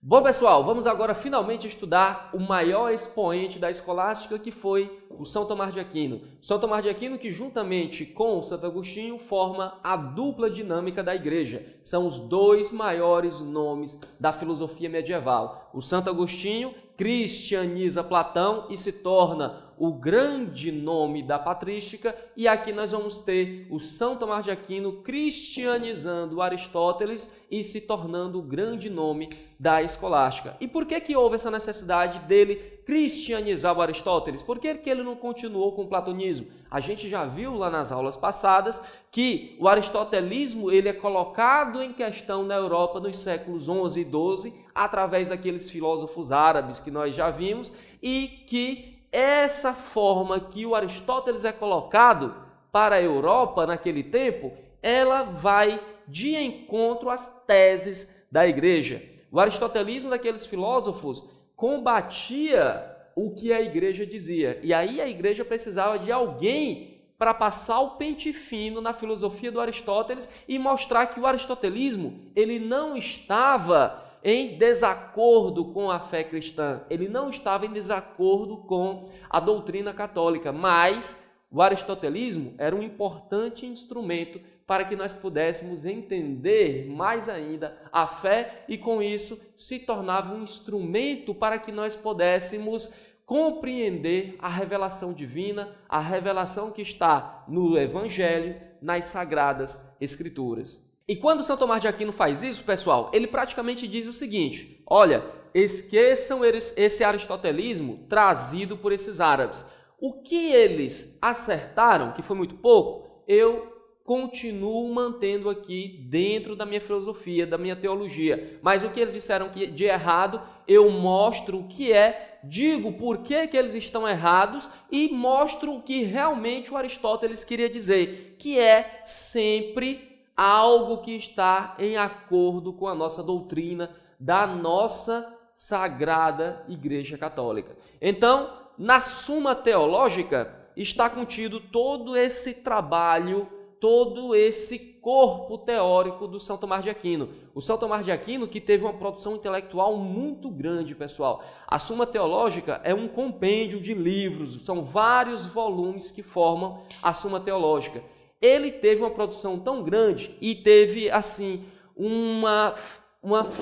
Bom, pessoal, vamos agora finalmente estudar o maior expoente da escolástica, que foi o São Tomás de Aquino. São Tomás de Aquino que, juntamente com o Santo Agostinho, forma a dupla dinâmica da Igreja. São os dois maiores nomes da filosofia medieval. O Santo Agostinho cristianiza Platão e se torna o grande nome da patrística, e aqui nós vamos ter o São Tomás de Aquino cristianizando Aristóteles e se tornando o grande nome da escolástica. E por que houve essa necessidade dele cristianizar o Aristóteles? Por que ele não continuou com o platonismo? A gente já viu lá nas aulas passadas que o aristotelismo ele é colocado em questão na Europa nos séculos 11 e 12 através daqueles filósofos árabes que nós já vimos, e que essa forma que o Aristóteles é colocado para a Europa naquele tempo, ela vai de encontro às teses da Igreja. O aristotelismo daqueles filósofos combatia o que a Igreja dizia, e aí a Igreja precisava de alguém para passar o pente fino na filosofia do Aristóteles e mostrar que o aristotelismo ele não estava em desacordo com a fé cristã, ele não estava em desacordo com a doutrina católica, mas o aristotelismo era um importante instrumento para que nós pudéssemos entender mais ainda a fé, e com isso se tornava um instrumento para que nós pudéssemos compreender a revelação divina, a revelação que está no Evangelho, nas Sagradas Escrituras. E quando São Tomás de Aquino faz isso, pessoal, ele praticamente diz o seguinte: olha, esqueçam esse aristotelismo trazido por esses árabes. O que eles acertaram, que foi muito pouco, eu continuo mantendo aqui dentro da minha filosofia, da minha teologia. Mas o que eles disseram que de errado, eu mostro o que é, digo por que eles estão errados e mostro o que realmente o Aristóteles queria dizer, que é sempre algo que está em acordo com a nossa doutrina da nossa Sagrada Igreja Católica. Então, na Suma Teológica está contido todo esse trabalho, todo esse corpo teórico do São Tomás de Aquino. O São Tomás de Aquino que teve uma produção intelectual muito grande, pessoal. A Suma Teológica é um compêndio de livros, são vários volumes que formam a Suma Teológica. Ele teve uma produção tão grande e teve, assim, uma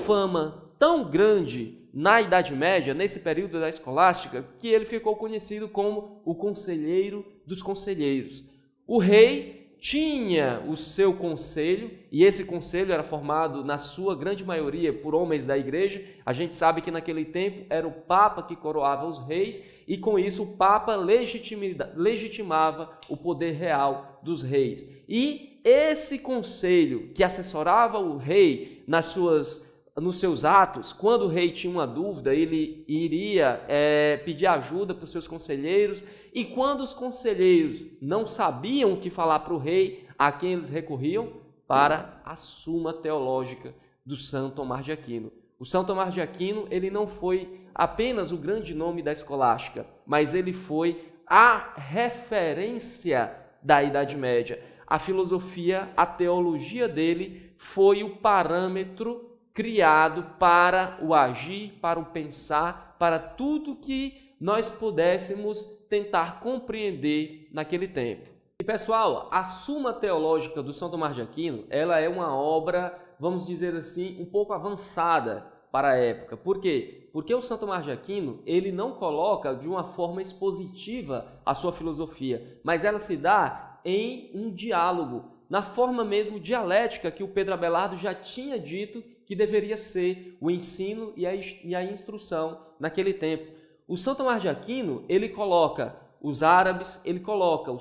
fama tão grande na Idade Média, nesse período da escolástica, que ele ficou conhecido como o conselheiro dos conselheiros. O rei tinha o seu conselho, e esse conselho era formado, na sua grande maioria, por homens da igreja. A gente sabe que naquele tempo era o Papa que coroava os reis, e com isso o Papa legitimava o poder real dos reis. E esse conselho que assessorava o rei nos seus atos, quando o rei tinha uma dúvida, ele iria pedir ajuda para os seus conselheiros, e quando os conselheiros não sabiam o que falar para o rei, a quem eles recorriam? Para a Suma Teológica do São Tomás de Aquino. O São Tomás de Aquino ele não foi apenas o grande nome da escolástica, mas ele foi a referência da Idade Média. A filosofia, a teologia dele foi o parâmetro criado para o agir, para o pensar, para tudo que nós pudéssemos tentar compreender naquele tempo. E pessoal, a Suma Teológica do São Tomás de Aquino, ela é uma obra, vamos dizer assim, um pouco avançada para a época. Por quê? Porque o São Tomás de Aquino, ele não coloca de uma forma expositiva a sua filosofia, mas ela se dá em um diálogo, na forma mesmo dialética que o Pedro Abelardo já tinha dito que deveria ser o ensino e a instrução naquele tempo. O São Tomás de Aquino, ele coloca os árabes, ele coloca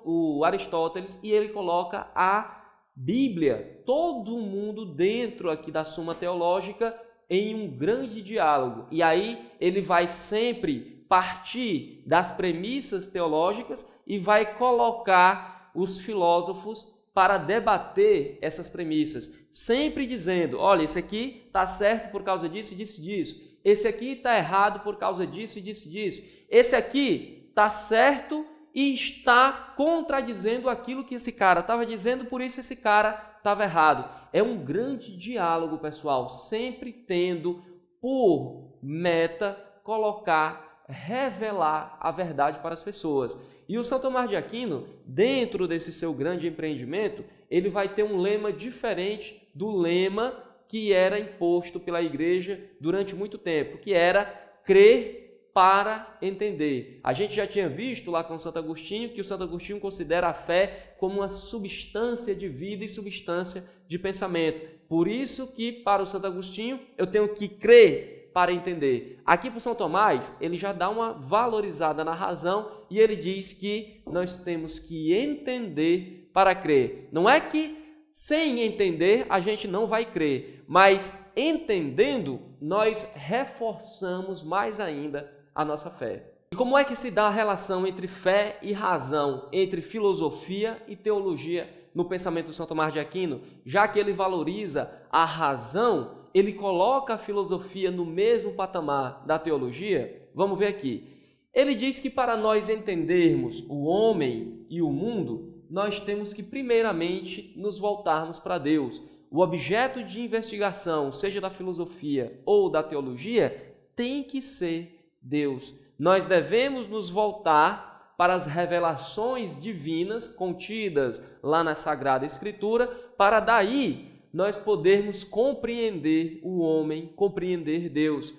o Aristóteles e ele coloca a Bíblia, todo mundo dentro aqui da Suma Teológica em um grande diálogo. E aí ele vai sempre partir das premissas teológicas e vai colocar os filósofos para debater essas premissas, sempre dizendo, olha, esse aqui está certo por causa disso e disso e disso, esse aqui está errado por causa disso e disso e disso, esse aqui está certo e está contradizendo aquilo que esse cara estava dizendo, por isso esse cara estava errado. É um grande diálogo, pessoal, sempre tendo por meta colocar, revelar a verdade para as pessoas. E o São Tomás de Aquino, dentro desse seu grande empreendimento, ele vai ter um lema diferente do lema que era imposto pela igreja durante muito tempo, que era crer para entender. A gente já tinha visto lá com Santo Agostinho que o Santo Agostinho considera a fé como uma substância de vida e substância de pensamento. Por isso que para o Santo Agostinho eu tenho que crer para entender. Aqui para o São Tomás, ele já dá uma valorizada na razão e ele diz que nós temos que entender para crer. Não é que sem entender a gente não vai crer, mas entendendo nós reforçamos mais ainda a nossa fé. E como é que se dá a relação entre fé e razão, entre filosofia e teologia no pensamento de São Tomás de Aquino? Já que ele valoriza a razão, ele coloca a filosofia no mesmo patamar da teologia? Vamos ver aqui. Ele diz que para nós entendermos o homem e o mundo, nós temos que primeiramente nos voltarmos para Deus. O objeto de investigação, seja da filosofia ou da teologia, tem que ser Deus. Nós devemos nos voltar para as revelações divinas contidas lá na Sagrada Escritura, para daí nós podermos compreender o homem, compreender Deus.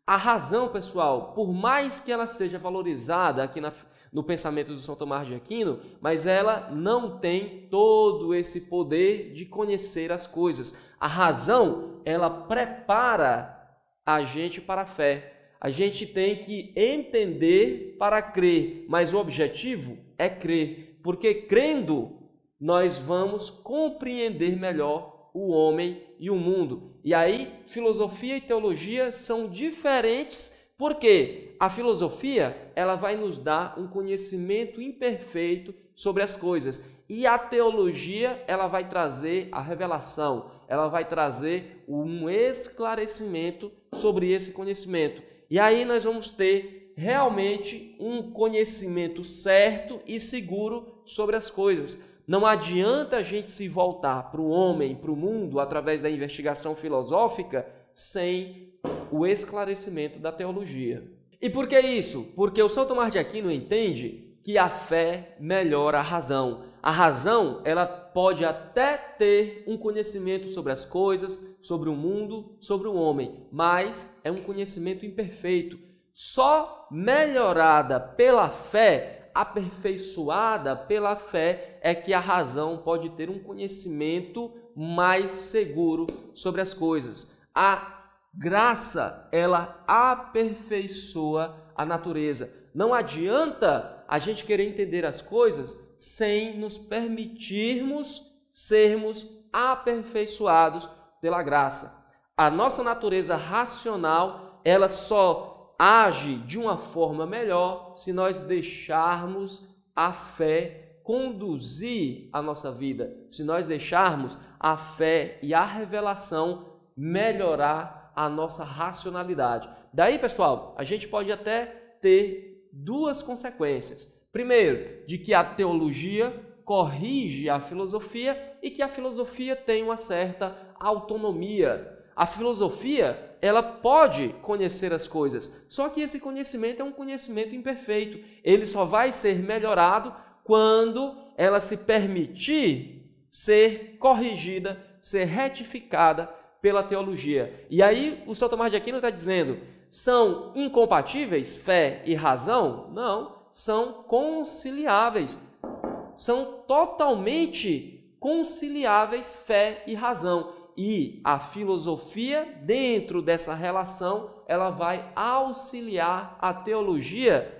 A razão, pessoal, por mais que ela seja valorizada aqui no pensamento do São Tomás de Aquino, mas ela não tem todo esse poder de conhecer as coisas. A razão, ela prepara a gente para a fé. A gente tem que entender para crer, mas o objetivo é crer, porque crendo nós vamos compreender melhor o homem e o mundo. E aí, filosofia e teologia são diferentes, porque a filosofia ela vai nos dar um conhecimento imperfeito sobre as coisas, e a teologia ela vai trazer a revelação, ela vai trazer um esclarecimento sobre esse conhecimento. E aí nós vamos ter realmente um conhecimento certo e seguro sobre as coisas. Não adianta a gente se voltar para o homem, para o mundo, através da investigação filosófica, sem o esclarecimento da teologia. E por que isso? Porque o São Tomás de Aquino entende que a fé melhora a razão. A razão, ela pode até ter um conhecimento sobre as coisas, sobre o mundo, sobre o homem, mas é um conhecimento imperfeito. Só melhorada pela fé, aperfeiçoada pela fé, é que a razão pode ter um conhecimento mais seguro sobre as coisas. A graça, ela aperfeiçoa a natureza. Não adianta a gente querer entender as coisas sem nos permitirmos sermos aperfeiçoados pela graça. A nossa natureza racional, ela só age de uma forma melhor se nós deixarmos a fé conduzir a nossa vida, se nós deixarmos a fé e a revelação melhorar a nossa racionalidade. Daí, pessoal, a gente pode até ter duas consequências. Primeiro, de que a teologia corrige a filosofia e que a filosofia tem uma certa autonomia. A filosofia, ela pode conhecer as coisas, só que esse conhecimento é um conhecimento imperfeito. Ele só vai ser melhorado quando ela se permitir ser corrigida, ser retificada pela teologia. E aí o São Tomás de Aquino está dizendo, são incompatíveis fé e razão? Não. São conciliáveis, são totalmente conciliáveis fé e razão. E a filosofia, dentro dessa relação, ela vai auxiliar a teologia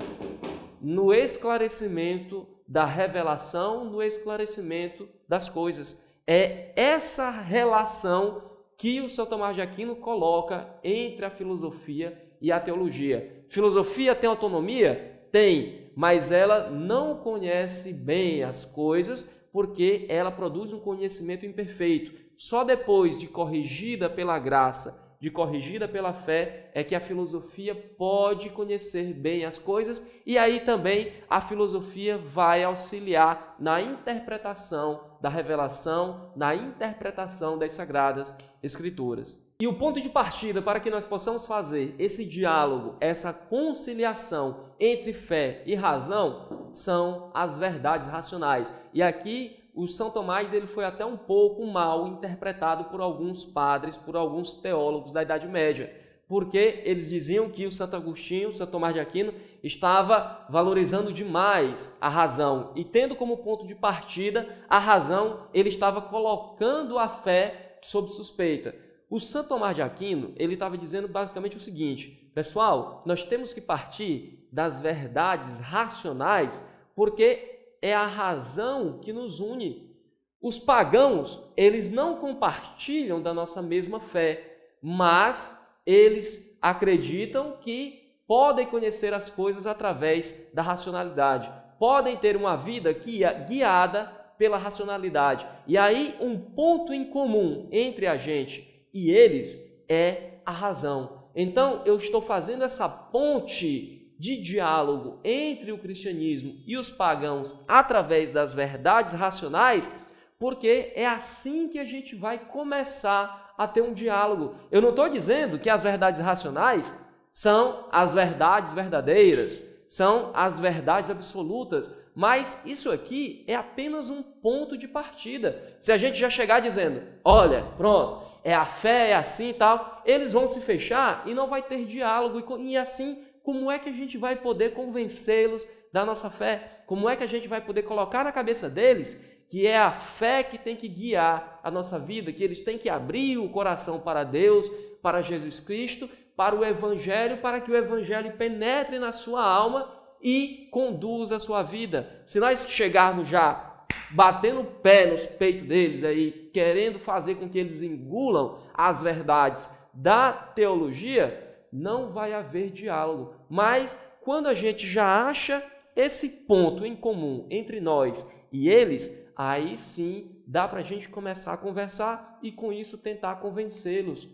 no esclarecimento da revelação, no esclarecimento das coisas. É essa relação que o São Tomás de Aquino coloca entre a filosofia e a teologia. Filosofia tem autonomia? Tem, mas ela não conhece bem as coisas porque ela produz um conhecimento imperfeito. Só depois de corrigida pela graça, de corrigida pela fé, é que a filosofia pode conhecer bem as coisas e aí também a filosofia vai auxiliar na interpretação da revelação, na interpretação das Sagradas Escrituras. E o ponto de partida para que nós possamos fazer esse diálogo, essa conciliação entre fé e razão, são as verdades racionais. E aqui o São Tomás ele foi até um pouco mal interpretado por alguns padres, por alguns teólogos da Idade Média, porque eles diziam que o Santo Agostinho, o Santo Tomás de Aquino, estava valorizando demais a razão e tendo como ponto de partida a razão, ele estava colocando a fé sob suspeita. O Santo Tomás de Aquino, ele estava dizendo basicamente o seguinte: pessoal, nós temos que partir das verdades racionais, porque é a razão que nos une. Os pagãos, eles não compartilham da nossa mesma fé, mas eles acreditam que podem conhecer as coisas através da racionalidade, podem ter uma vida guiada pela racionalidade. E aí, um ponto em comum entre a gente e eles é a razão. Então, eu estou fazendo essa ponte de diálogo entre o cristianismo e os pagãos através das verdades racionais, porque é assim que a gente vai começar a ter um diálogo. Eu não estou dizendo que as verdades racionais são as verdades verdadeiras, são as verdades absolutas, mas isso aqui é apenas um ponto de partida. Se a gente já chegar dizendo, olha, pronto, é a fé, é assim e tal, eles vão se fechar e não vai ter diálogo. E assim, como é que a gente vai poder convencê-los da nossa fé? Como é que a gente vai poder colocar na cabeça deles que é a fé que tem que guiar a nossa vida, que eles têm que abrir o coração para Deus, para Jesus Cristo, para o Evangelho, para que o Evangelho penetre na sua alma e conduza a sua vida. Se nós chegarmos já batendo o pé nos peitos deles aí, querendo fazer com que eles engulam as verdades da teologia, não vai haver diálogo. Mas quando a gente já acha esse ponto em comum entre nós e eles, aí sim dá para a gente começar a conversar e com isso tentar convencê-los.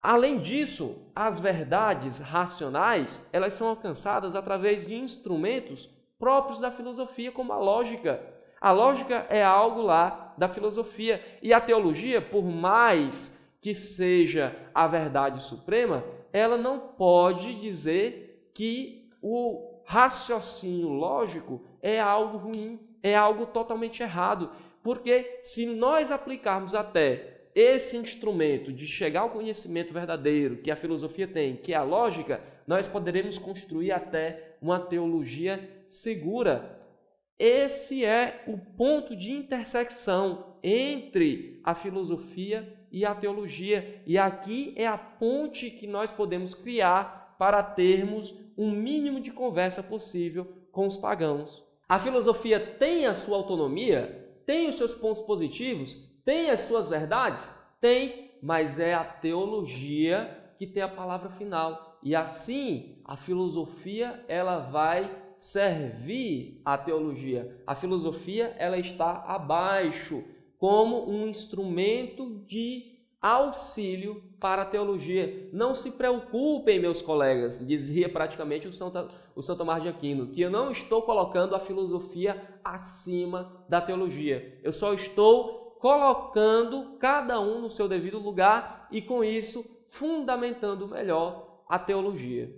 Além disso, as verdades racionais, elas são alcançadas através de instrumentos próprios da filosofia, como a lógica. A lógica é algo lá da filosofia. E a teologia, por mais que seja a verdade suprema, ela não pode dizer que o raciocínio lógico é algo ruim, é algo totalmente errado. Porque se nós aplicarmos até esse instrumento de chegar ao conhecimento verdadeiro que a filosofia tem, que é a lógica, nós poderemos construir até uma teologia segura. Esse é o ponto de intersecção entre a filosofia e a teologia. E aqui é a ponte que nós podemos criar para termos um mínimo de conversa possível com os pagãos. A filosofia tem a sua autonomia, tem os seus pontos positivos, tem as suas verdades? Tem, mas é a teologia que tem a palavra final. E assim, a filosofia ela vai servir à teologia. A filosofia ela está abaixo, como um instrumento de auxílio para a teologia. Não se preocupem, meus colegas, dizia praticamente o São Tomás de Aquino, que eu não estou colocando a filosofia acima da teologia. Eu só estou colocando cada um no seu devido lugar e, com isso, fundamentando melhor a teologia.